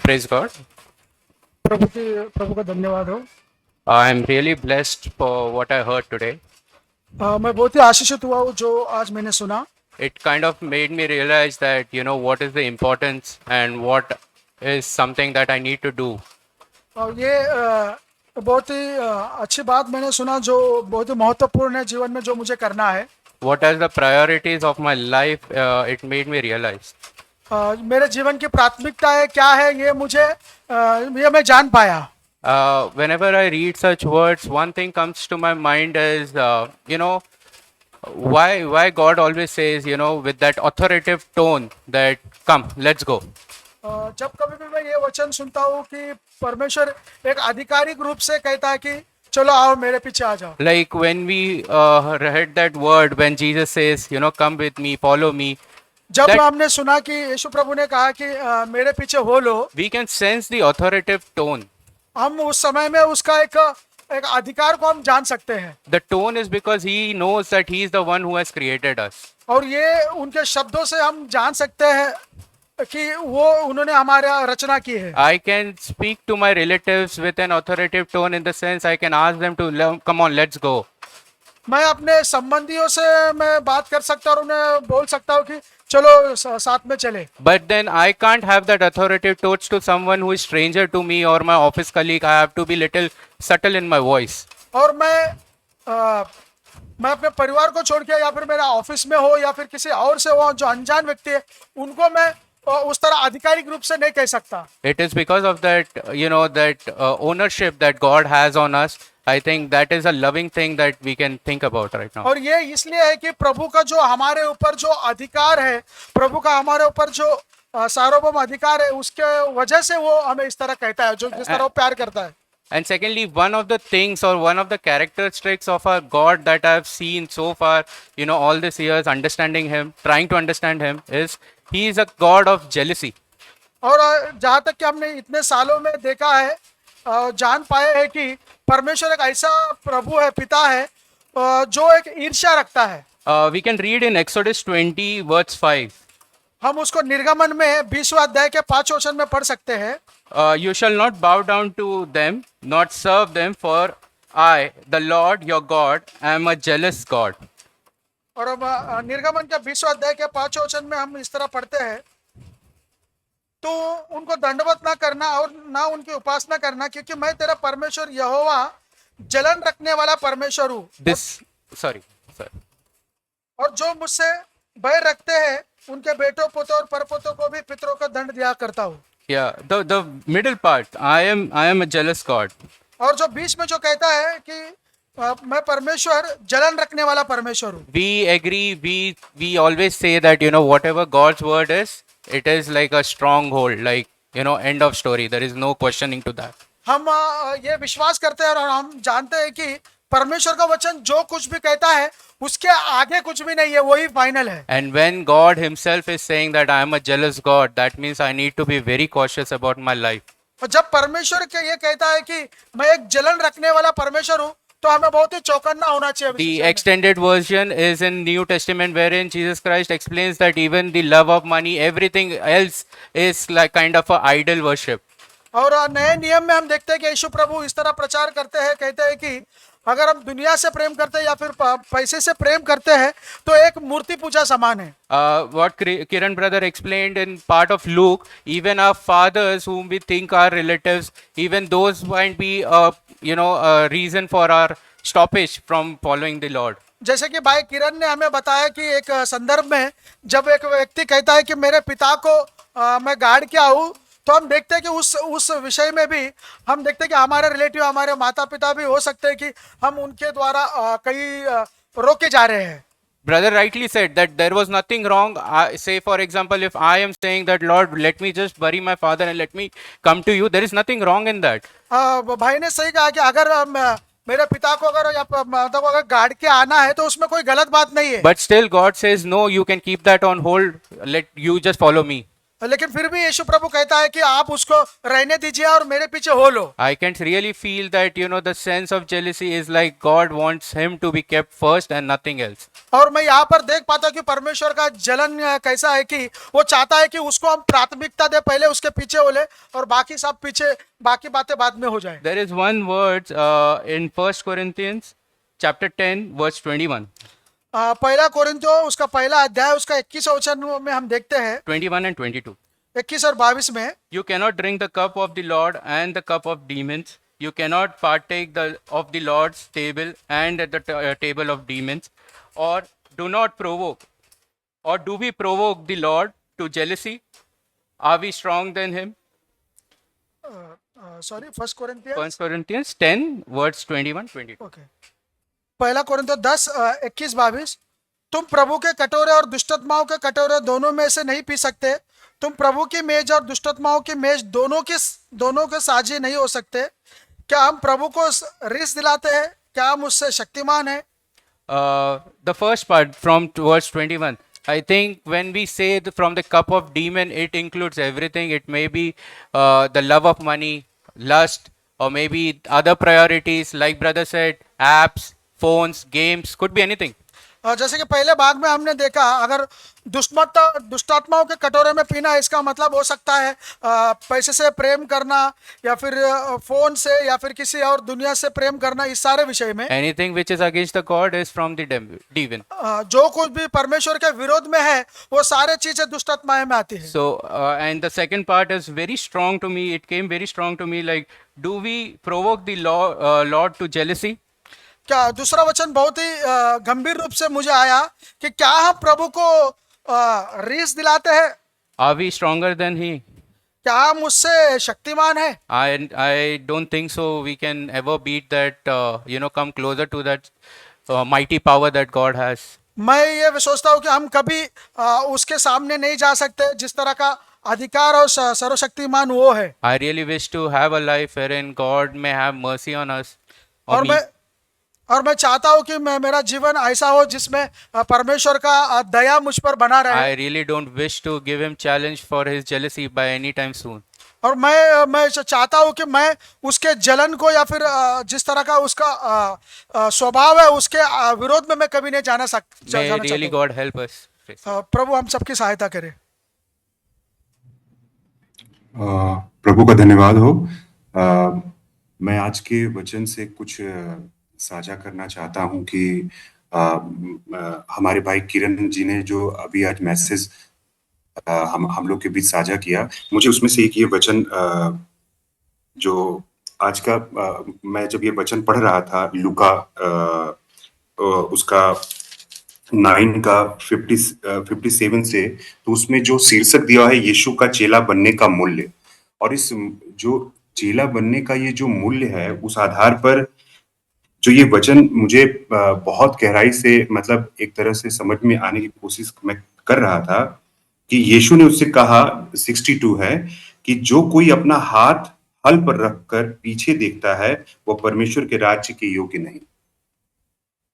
Praise God. प्रभु का धन्यवाद हो। I am really blessed for what I heard today. मैं बहुत ही आशीषित हुआ हूँ जो आज मैंने सुना। It kind of made me realize that, what is the importance and what is something that I need to do. और ये बहुत ही अच्छी बात मैंने सुना जो बहुत ही महत्वपूर्ण है जीवन में जो मुझे करना है। What are the priorities of my life? It made me realize. मेरे जीवन की प्राथमिकताएं क्या है ये मैं जान पाया। Whenever I read such words, one thing comes to my mind is, why God always says, with that authoritative tone that, come, let's go. जब कभी भी मैं ये वचन सुनता हूँ कि परमेश्वर एक आधिकारिक रूप से कहता है कि चलो आओ मेरे पीछे आ जाओ। Like when we read that word, when Jesus says, come with me, follow me, जब that हमने सुना कि यीशु प्रभु ने कहा कि मेरे पीछे हो लो, we can sense the authoritative tone. हम उस समय में उसका एक अधिकार को हम जान सकते हैं। The tone is because he knows that he is the one who has created us. और ये उनके शब्दों से हम जान सकते हैं कि उन्होंने हमारा रचना की है। I can speak to my relatives with an authoritative tone in the sense I can ask them to come on, let's go. मैं अपने संबंधियों से मैं बात कर सकता हूँ और उन्हें बोल सकता हूँ कि चलो साथ में चले। But then I can't have that authoritative tones to someone who is stranger to me or my office colleague. I have to be little subtle in my voice. और मैं अपने परिवार को छोड़ के या फिर मेरा ऑफिस में हो या फिर किसी और से हो जो अनजान व्यक्ति है उनको मैं उस तरह आधिकारिक रूप से नहीं कह सकता। It is because of that, that ownership that God has on us. I think that is a loving thing that we can think about right now. और ये इसलिए है कि प्रभु का जो हमारे ऊपर जो अधिकार है, प्रभु का हमारे ऊपर जो सार्वभौम अधिकार है, उसके वजह से वो हमें इस तरह कहता है, जो जिस तरह वो प्यार करता है। And secondly, one of the things or one of the characteristics of our God that I've seen so far, all these years, understanding Him, trying to understand Him, is He is a God of jealousy. और जहाँ तक कि हमने इतने सालों में देखा है, जान पाए है कि परमेश्वर एक ऐसा प्रभु है, पिता है, जो एक ईर्ष्या रखता है। We can read in Exodus 20 verse 5. हम उसको निर्गमन में 20वें अध्याय के 5 वचन में पढ़ सकते हैं। You shall not bow down to them, not serve them, for I, the Lord your God, am a jealous God. और अब निर्गमन के 20वें अध्याय के 5 वचन में हम इस तरह पढ़ते हैं, तो उनको दंडवत ना करना और ना उनकी उपासना करना, क्योंकि मैं तेरा परमेश्वर यहोवा जलन रखने वाला परमेश्वर हूँ। Sorry. और जो मुझसे भय रखते हैं उनके बेटों पोतों और परपोतों को भी पितरों का दंड दिया करता हूँ। Yeah, the middle part, I am a jealous God. और जो बीच में जो कहता है कि मैं परमेश्वर जलन रखने वाला परमेश्वर हूँ। We agree, we always say that, whatever God's word is, it is like a stronghold, like, end of story. There is no questioning to that. हम ये विश्वास करते हैं और हम जानते हैं कि परमेश्वर का वचन जो कुछ भी कहता है उसके आगे कुछ भी नहीं है, वही फाइनल है। And when God himself is saying that I am a jealous God, that means I need to be very cautious about my life. और जब परमेश्वर के ये कहता है कि मैं एक जलन रखने वाला परमेश्वर हूँ, तो हमें बहुत ही चौकन्ना होना चाहिए। The extended version is in New Testament, wherein Jesus Christ explains that even the love of money, everything else is like kind of a idol worship. और नए नियम में हम देखते हैं कि यीशु प्रभु इस तरह प्रचार करते हैं, कहते हैं कि अगर हम दुनिया से प्रेम करते हैं या फिर पैसे से प्रेम करते हैं तो एक मूर्ति पूजा समान है। What Kiran brother explained in part of Luke, even our fathers whom we think are relatives, even those might be a reason for our stoppage from following the Lord. जैसे कि भाई किरण ने हमें बताया कि एक संदर्भ में जब एक व्यक्ति कहता है कि मेरे पिता को मैं गाड़ के आऊँ, तो हम देखते हैं कि उस विषय में भी हम देखते हैं कि हमारे रिलेटिव, हमारे माता पिता भी हो सकते हैं कि हम उनके द्वारा कई रोके जा रहे हैं। Brother rightly said that there was nothing wrong. Say for example, if I am saying that Lord, let me just bury my father and let me come to you, there is nothing wrong in that. भाई ने सही कहा कि अगर मेरे पिता को अगर या माता को अगर गाड़ के आना है तो उसमें कोई गलत बात नहीं है। But still God says no, you can keep that on hold. Let you just follow me. लेकिन फिर भी यीशु प्रभु कहता है कि आप उसको रहने दीजिए और मेरे पीछे हो लो। I can really feel that, the sense of jealousy is like God wants him to be kept first and nothing else. और मैं यहाँ पर देख पाता हूँ कि परमेश्वर का जलन कैसा है कि वो चाहता है कि उसको हम प्राथमिकता दे, पहले उसके पीछे हो ले और बाकी सब पीछे, बाकी बातें बाद में हो जाए। There is one word in First Corinthians chapter 10 verse 21. पहला कोरिन्थियों उसका पहला अध्याय उसका 21 वचन में हम देखते हैं, 21 and 22. 21 और 22 में, You cannot drink the cup of the Lord and the cup of demons. You cannot partake of the Lord's table and at the table of demons. Or do not provoke. Or do we provoke the Lord to jealousy? Are we strong than him? Sorry, first Corinthians, 1 Corinthians 10 verse 21 22. Okay, पहला कोरिन्थियों 10 21 22, तुम प्रभु के कटोरे और दुष्टात्माओं के कटोरे दोनों में से नहीं पी सकते। तुम प्रभु की मेज और दुष्टात्माओं की मेज दोनों के साझी नहीं हो सकते। क्या हम प्रभु को रिस दिलाते हैं? क्या हम उससे शक्तिमान हैं? The first part from verse 21. I think when we say from the cup of demon, it includes everything. It may be the love of money, lust, or maybe other priorities, like brother said, apps, phones, games, could be anything. जैसे कि पहले भाग में हमने देखा, अगर दुष्टात्माओं के कटोरे में पीना, इसका मतलब हो सकता है पैसे से प्रेम करना, या फिर फोन से, या फिर किसी और दुनिया से प्रेम करना, इस सारे विषय में Anything which is against the God is from the demon. जो कुछ भी परमेश्वर के विरोध में है, वो सारे चीजें दुष्टात्माएं में आती है। So, and the second part is very strong to me. It came very strong to me. Like, do we provoke the Lord to jealousy? क्या दूसरा वचन बहुत ही गंभीर रूप से मुझे आया कि क्या हम प्रभु को रीस दिलाते हैं? Are we stronger than He? क्या हम उससे शक्तिमान है? I don't think so. We can ever beat that. Come closer to that mighty power that God has. मैं ये सोचता हूँ कि हम कभी उसके सामने नहीं जा सकते, जिस तरह का अधिकार और सर्वशक्तिमान वो है। I really wish to have a life wherein God may have mercy on us. और मैं चाहता हूँ कि मेरा जीवन ऐसा हो जिसमें परमेश्वर का दया मुझ पर बना रहे। I really don't wish to give him challenge for his jealousy by any time soon. और मैं चाहता हूँ कि मैं उसके जलन को, या फिर जिस तरह का उसका स्वभाव है, उसके विरोध में मैं कभी नहीं जाना May really God help us. प्रभु हम सबकी सहायता करे। प्रभु का धन्यवाद हो। मैं आज के वचन से कुछ साझा करना चाहता हूं कि हमारे भाई किरण जी ने जो अभी आज मैसेज हम लोग के बीच साझा किया, मुझे उसमें से एक ये वचन जो आज का मैं जब ये वचन पढ़ रहा था लूका उसका 9 का 57 से, तो उसमें जो शीर्षक दिया है यीशु का चेला बनने का मूल्य, और इस जो चेला बनने का ये जो मूल्य है, उस आधार पर जो ये वचन मुझे बहुत गहराई से, मतलब एक तरह से समझ में आने की कोशिश मैं कर रहा था कि यीशु ने उससे कहा, 62 है, कि जो कोई अपना हाथ हल पर रखकर पीछे देखता है वो परमेश्वर के राज्य के योग्य नहीं।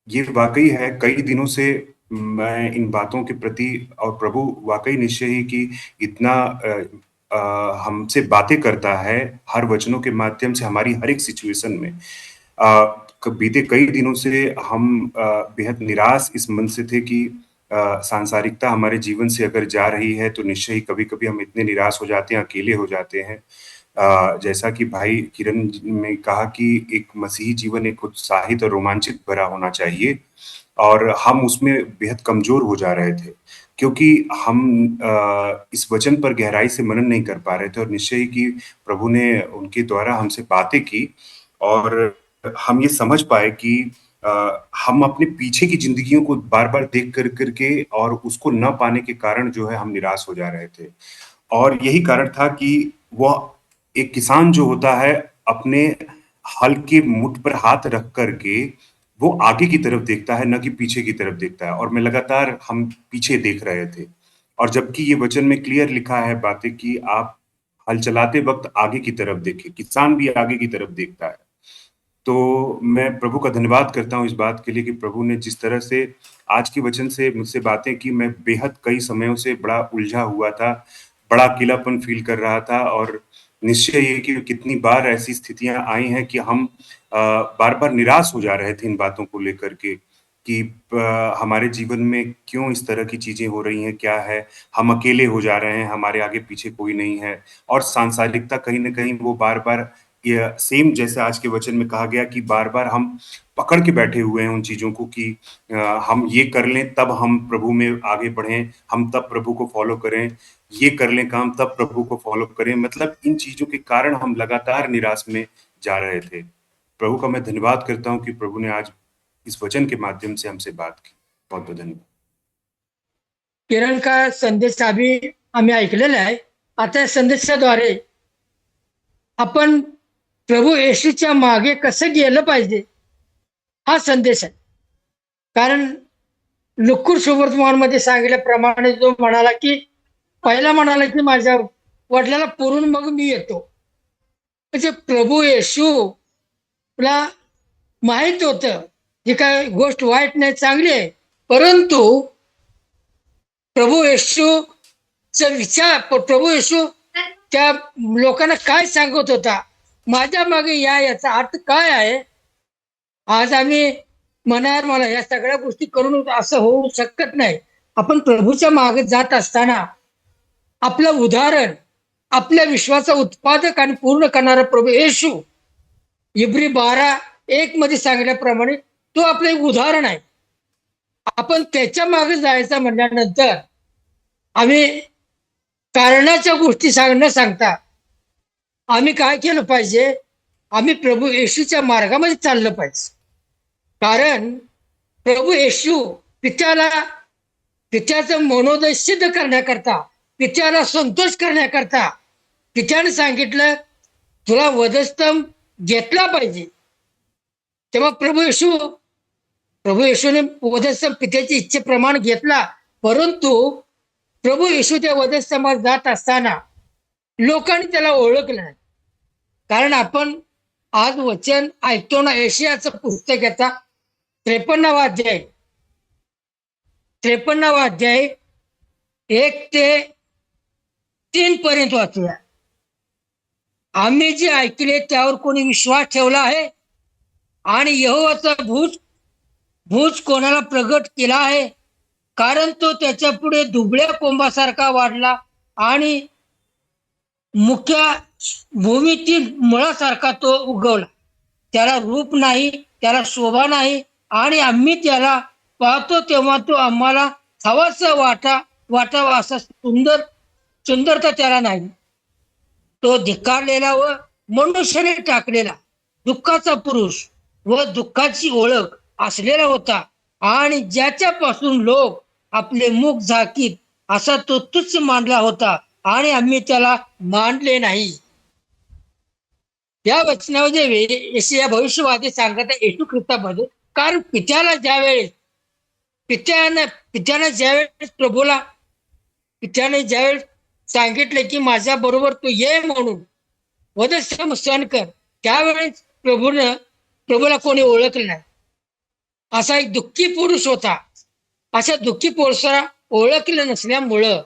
ये वाकई है। कई दिनों से मैं इन बातों के प्रति, और प्रभु वाकई निश्चय ही कि इतना हमसे बातें करता है हर वचनों के माध्यम से हमारी हर एक सिचुएशन में। बीते कई दिनों से हम बेहद निराश इस मन से थे कि सांसारिकता हमारे जीवन से अगर जा रही है तो निश्चय ही कभी-कभी हम इतने निराश हो जाते हैं, अकेले हो जाते हैं। जैसा कि भाई किरण ने कहा कि एक मसीही जीवन एक उत्साहित और रोमांचित भरा होना चाहिए, और हम उसमें बेहद कमजोर हो जा रहे थे क्योंकि हम इस वचन पर गहराई से मनन नहीं कर पा रहे थे, और निश्चय ही कि प्रभु ने उनके द्वारा हमसे बातें की और हम ये समझ पाए कि हम अपने पीछे की जिंदगियों को बार-बार देख करके और उसको न पाने के कारण जो है हम निराश हो जा रहे थे। और यही कारण था कि वो एक किसान जो होता है अपने हल के मुठ पर हाथ रख करके वो आगे की तरफ देखता है, न कि पीछे की तरफ देखता है, और मैं लगातार हम पीछे देख रहे थे। और जबकि ये वचन में क्लियर लिखा है बातें कि आप हल चलाते वक्त आगे की तरफ देखें, किसान भी आगे की तरफ देखता है। तो मैं प्रभु का धन्यवाद करता हूँ इस बात के लिए कि प्रभु ने जिस तरह से आज के वचन से मुझसे बातें की, मैं बेहद कई समयों से बड़ा उलझा हुआ था, बड़ा अकेलापन फील कर रहा था और निश्चय ये कि कितनी बार ऐसी स्थितियां आई हैं कि हम बार बार निराश हो जा रहे थे इन बातों को लेकर के कि हमारे जीवन में क्यों इस तरह की चीजें हो रही हैं, क्या है, हम अकेले हो जा रहे हैं, हमारे आगे पीछे कोई नहीं है और सांसारिकता कहीं न कहीं वो बार-बार ये सेम जैसे आज के वचन में कहा गया कि बार-बार हम पकड़ के बैठे हुए हैं उन चीज़ों को कि हम ये कर लें तब हम प्रभु में आगे बढ़ें, हम तब प्रभु को फ़ॉलो करें, ये कर लें काम तब प्रभु को फ़ॉलो करें। मतलब इन चीज़ों के कारण हम लगातार निराश में जा रहे थे। प्रभु का मैं धन्यवाद करता हूँ कि प्रभु ने आज इस वचन के माध्यम से हमसे बात की। बहुत-बहुत धन्यवाद। किरण का संदेश आम्ही ऐकलेला आहे. आता या संदेशाद्वारे आपण प्रभू येशूच्या मागे कसं गेलं पाहिजे हा संदेश आहे. कारण लुक्कूर सुवर्तमानमध्ये सांगितल्याप्रमाणे जो म्हणाला की पहिला म्हणाला की माझ्या वडिलाला पुरून मग मी येतो. म्हणजे प्रभू येशूला माहित होतं ही काय गोष्ट वाईट नाही, चांगली आहे, परंतु प्रभू येशूचा विचार प्रभू येशू त्या लोकांना काय सांगत होता, माझ्या मागे या, याचा अर्थ काय आहे. आज आम्ही म्हणाल मला या सगळ्या गोष्टी करून असं होऊ शकत नाही. आपण प्रभूच्या मागे जात असताना आपलं उदाहरण, आपल्या विश्वाचा उत्पादक आणि पूर्ण करणारा प्रभू येशू इब्री 12:1 मध्ये सांगितल्याप्रमाणे तो आपलं एक उदाहरण आहे. आपण त्याच्या मागे जायचं म्हणल्यानंतर आम्ही कारणाच्या गोष्टी न सांगता आम्ही काय केलं पाहिजे, आम्ही प्रभू येशूच्या मार्गामध्ये चाललं पाहिजे. कारण प्रभू येशू पित्याचं मनोदय सिद्ध करण्याकरता, पित्याला संतोष करण्याकरता पित्याने सांगितलं तुला वधस्तंभ घेतला पाहिजे. तेव्हा प्रभू येशूने वधस्तंभ पित्याच्या इच्छेप्रमाणे घेतला. परंतु प्रभू येशू त्या वधस्तंभात जात असताना लोकांनी त्याला ओळखलं नाही. कारण आपण आज वचन ऐकतो ना, यशायाचं पुस्तक येता 53वा अध्याय 1 ते 3 पर्यंत वाचूया. आम्ही जे ऐकले त्यावर कोणी विश्वास ठेवला आहे आणि यहोवाचा भूज कोणाला प्रगट केला आहे. कारण तो त्याच्या पुढे दुबळ्या कोंबासारखा वाढला आणि मुख्य भूमीतील मुळासारखा तो उगवला. त्याला रूप नाही, त्याला शोभा नाही आणि आम्ही त्याला पाहतो तेव्हा तो आम्हाला हवासा वाटावा असा सुंदरता त्याला नाही. तो धिक्कारलेला व मनुष्याने टाकलेला दुःखाचा पुरुष व दुःखाची ओळख असलेला होता आणि ज्याच्यापासून लोक आपले मुख झाकीत असा तो तुच्छ मानला होता आणि आम्ही त्याला मानले नाही. या वचनामध्ये यशाया भविष्यवादी सांगत आहे येशू ख्रिस्तामध्ये. कारण पित्याने ज्यावेळेस सांगितले की माझ्या बरोबर तू ये म्हणून वधस्तंभ सहन कर, त्यावेळेस प्रभूला कोणी ओळखलं नाही. असा एक दुःखी पुरुष होता. अशा दुःखी पुरुषाला ओळखलं नसल्यामुळं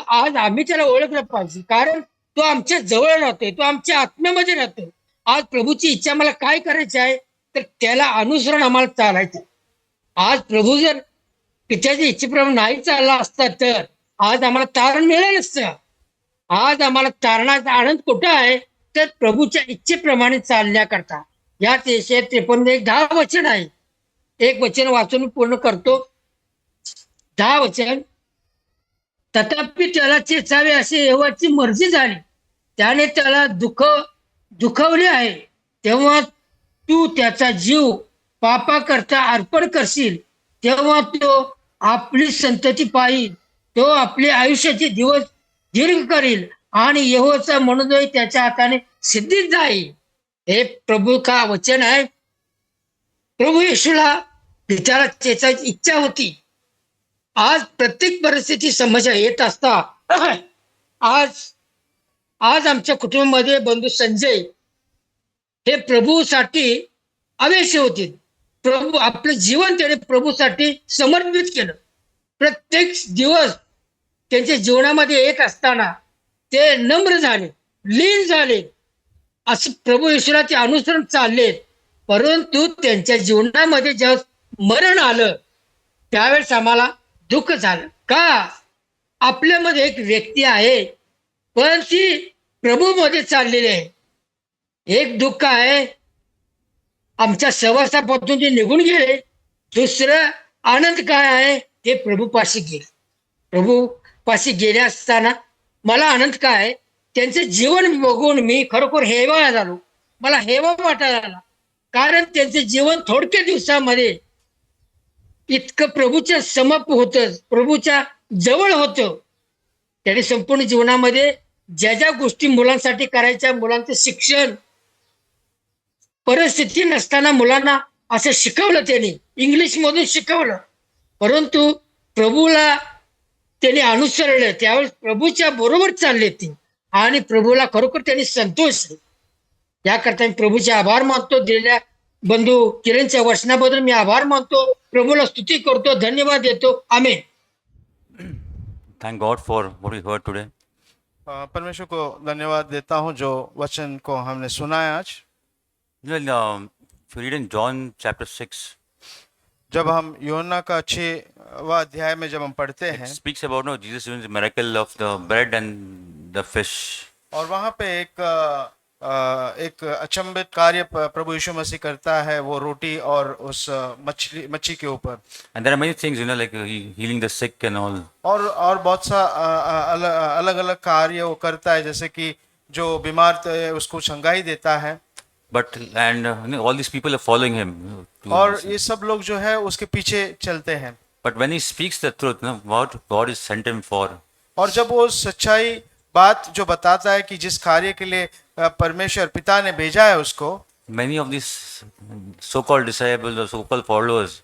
आज आम्ही त्याला ओळखलं पाहिजे. कारण तो आमच्या जवळ राहतोय, तो आमच्या आत्म्यामध्ये राहतोय. आज प्रभूची इच्छा मला काय करायची आहे तर त्याला अनुसरण आम्हाला चालायचं. आज प्रभू जर पित्याच्या इच्छेप्रमाणे नाही चालला असता तर आज आम्हाला तारण मिळालं नसतं. आज आम्हाला तारणाचा आनंद कुठं आहे तर प्रभूच्या इच्छेप्रमाणे चालण्याकरता. यात यशाया 53:10 वचन आहे. एक वचन वाचून पूर्ण करतो. 10 वचन. तथापि त्याला चेचावे असे यहोवाची मर्जी झाली, त्याने त्याला दुखवले आहे. तेव्हा तू त्याचा जीव पापाकरता अर्पण करशील, तेव्हा तो आपली संतती पाहिल, तो आपले आयुष्याचे दिवस दीर्घ करील आणि यहोवाचा मनोदय त्याच्या हाताने सिद्धीत जाईल. हे प्रभू का वचन आहे. प्रभू येशूला पित्याला चेचायची इच्छा होती. आज प्रत्येक परिस्थिती समस्या येत असता आज आमच्या कुटुंबामध्ये बंधू संजय हे प्रभूसाठी अवेशी होते. प्रभू आपलं जीवन त्याने प्रभूसाठी समर्पित केलं. प्रत्येक दिवस त्यांच्या जीवनामध्ये येत असताना ते नम्र झाले, लीन झाले, असं प्रभू येशूला अनुसरण चाललेत. परंतु त्यांच्या जीवनामध्ये जेव्हा मरण आलं त्यावेळेस आम्हाला दुःख झालं. का? आपल्यामध्ये एक व्यक्ती आहे पण ती प्रभूमध्ये चाललेली आहे. एक दुःख आहे आमच्या सहवासापासून ते निघून गेले. दुसरं आनंद काय आहे ते प्रभूपाशी गेले. प्रभूपाशी गेले असताना मला आनंद काय आहे, त्यांचं जीवन बघून मी खरोखर हेवा झालो. मला हेवा वाटायला लागला. कारण त्यांचं जीवन थोडक्या दिवसामध्ये इतकं प्रभूच्या समप होतं, प्रभूच्या जवळ होतं. त्याने संपूर्ण जीवनामध्ये ज्या ज्या गोष्टी मुलांसाठी करायच्या, मुलांचं शिक्षण, परिस्थिती नसताना मुलांना असं शिकवलं, त्यांनी इंग्लिशमधून शिकवलं. परंतु प्रभूला त्यांनी अनुसरलं, त्यावेळेस प्रभूच्या बरोबर चालले ते आणि प्रभूला खरोखर त्यांनी संतोष आहे. याकरता मी प्रभूचे आभार मानतो. दिलेल्या बंधू किरणच्या वचनाबद्दल मी आभार मानतो. प्रभूला स्तुती करतो, धन्यवाद देतो. आमेन. Thank God for what we heard today. परमेश्वर को धन्यवाद देता हूँ जो वचन को हमने सुना है आज. You know, if you read in John chapter 6, जब हम यूहन्ना का 6वां अध्याय में जब हम पढ़ते it हैं speaks about Jesus doing the miracle of the bread and the fish. और वहाँ पे एक अचंभित कार्य प्रभु यीशु मसीह करता है, वो रोटी और उस मच्छी के ऊपर. And there are many things, like healing the sick and all. और बहुत सा अलग अलग कार्य वो करता है, जैसे कि जो बीमार थे उसको चंगाई देता है. But all these people are following him. और ये सब लोग जो है उसके पीछे चलते हैं. But when he speaks the truth, what God is sent him for, और जब वो सच्चाई बात जो बताता है कि जिस कार्य के लिए परमेश्वर पिता ने भेजा है उसको, many of these so-called disciples or so-called followers,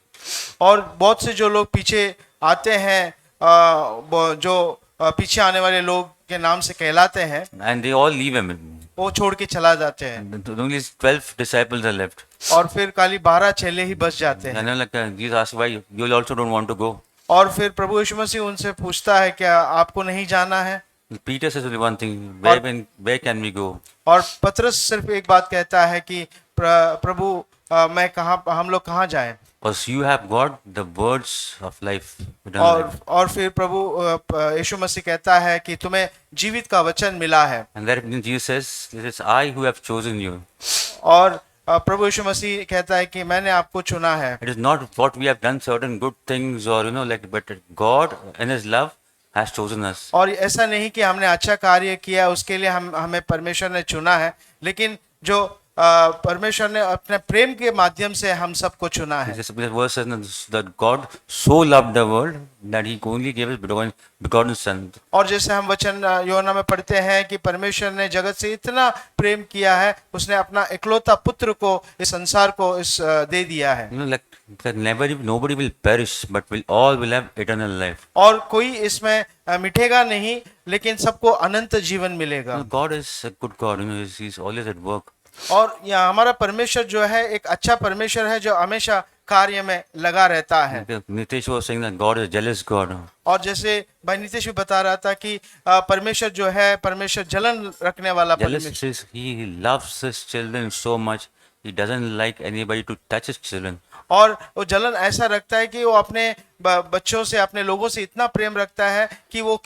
और बहुत से जो लोग पीछे आते हैं, जो पीछे आने वाले लोग के नाम से कहलाते हैं, and they all leave him. वो छोड़ के चला जाते हैं. Only 12 disciples are left. और फिर खाली 12 चेले ही बच जाते हैं. And Jesus asked, why you also don't want to go? और फिर प्रभु यीशु मसीह उनसे पूछता है क्या आपको नहीं जाना है? Peter says only one thing, where can we go? और पतरस सिर्फ एक बात कहता है कि प्रभु हम लोग कहाँ जाएं? Because you have got the words of life. eternal life. और फिर प्रभु यीशु मसीह कहता है कि तुम्हें जीवित का वचन मिला है. And there Jesus says, it is I who have chosen you. और प्रभु यीशु मसीह कहता है कि मैंने आपको चुना है. It is not what we have done certain good things or but God in His love has chosen us. और ऐसा नहीं कि हमने अच्छा कार्य किया उसके लिए हमें परमेश्वर ने चुना है, लेकिन जो परमेश्वर ने अपने प्रेम के माध्यम से हम सबको चुना है. This verse says that God so loved the world that He only gave His begotten Son. और जैसे हम वचन यूहन्ना में पढ़ते हैं कि परमेश्वर ने जगत से इतना प्रेम किया है, उसने अपना इकलौता पुत्र को इस संसार को दे दिया है. Nobody will perish, but all will have eternal life. और कोई इसमें मिटेगा नहीं, लेकिन सबको अनंत जीवन मिलेगा. God is a good God. He's always at work. और यहाँ हमारा परमेश्वर जो है एक अच्छा परमेश्वर है जो हमेशा कार्य में लगा रहता है. Nitesh was saying that God is a jealous God. और जैसे भाई नीतीश भी बता रहा था कि परमेश्वर जो है परमेश्वर जलन रखने वाला परमेश्वर. Jealous, he loves his children so much. He doesn't like anybody to touch his children. और वो जलन ऐसा रखता है कि वो अपने बच्चों से, अपने लोगों से इतना प्रेम रखता है कि वो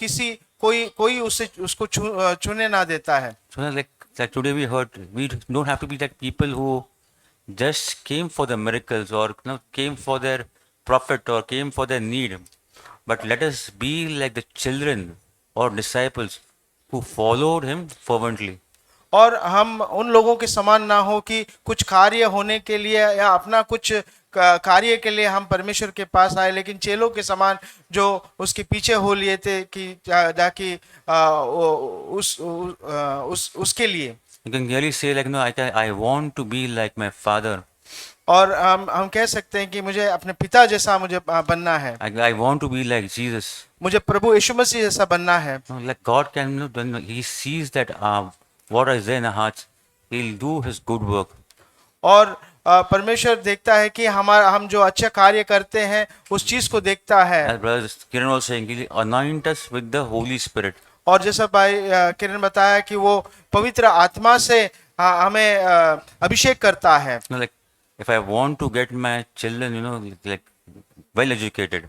कोई उसको छूने ना देता है. So like today we heard, we don't have to be like people who just came for the miracles or came for their prophet or came for their need, but let us be like the children or disciples who followed him fervently. और हम उन लोगों के समान ना हो कि कुछ कार्य होने के लिए या अपना कुछ कार्य के लिए हम परमेश्वर के पास आए, लेकिन चेलों के समान जो उसके पीछे हो लिए थे कि ताकि उसके लिए. You can really say like, I want to be like my father. और हम कह सकते हैं कि मुझे अपने पिता जैसा मुझे बनना है. I want to be like Jesus. मुझे प्रभु यीशु मसीह जैसा बनना है. Like God can, when He sees that what is there in our hearts, He'll do His good work. और परमेश्वर देखता है कि हम जो अच्छा कार्य करते हैं उस चीज को देखता है। As Brother Kiran was saying, He'll anoint us with the Holy Spirit. और जैसा भाई किरण बताया कि वो पवित्र आत्मा से हमें अभिषेक करता है। You know, like if I want to get my children, like well educated,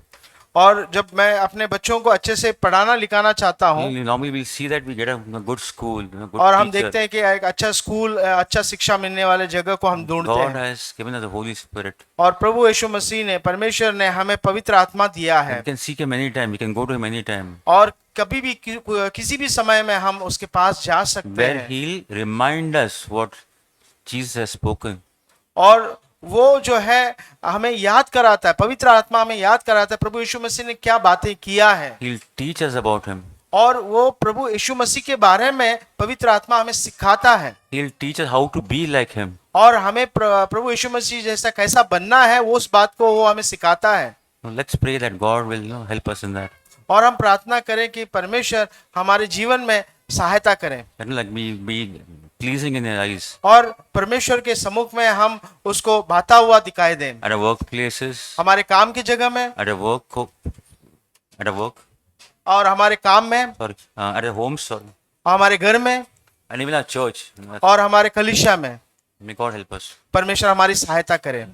और जब मैं अपने बच्चों को अच्छे से पढ़ाना लिखाना चाहता हूँ normally we'll see that we get a good school, good और हम teacher. देखते हैं कि एक अच्छा स्कूल, अच्छा शिक्षा मिलने वाले जगह को हम ढूंढते God हैं। has given us the Holy Spirit. और प्रभु यीशु मसीह ने, परमेश्वर ने हमें पवित्र आत्मा दिया है We can seek Him anytime. We can go to Him anytime. और कभी भी किसी भी समय में हम उसके पास जा सकते Where हैं He'll remind us what Jesus has spoken. और वो जो है हमें याद कराता है, पवित्र आत्मा हमें याद कराता है प्रभु यीशु मसीह ने क्या बातें किया है। He'll teach us about Him. और वो प्रभु यीशु मसीह के बारे में पवित्र आत्मा हमें सिखाता है He'll teach us how to be like Him. और हमें प्रभु यीशु मसीह जैसा कैसा बनना है वो उस बात को वो हमें सिखाता है। Now, let's pray that God will help us in that. और हम प्रार्थना करें कि परमेश्वर हमारे जीवन में सहायता करें Like be pleasing in His eyes. और परमेश्वर के सम्मुख में हम उसको भाता हुआ दिखाई दें। At our workplaces, हमारे काम की जगह में at a work, और हमारे काम में, sorry, at our homes, sorry, हमारे घर में and even our church. और हमारे कलीसिया में May God help us. परमेश्वर हमारी सहायता करे।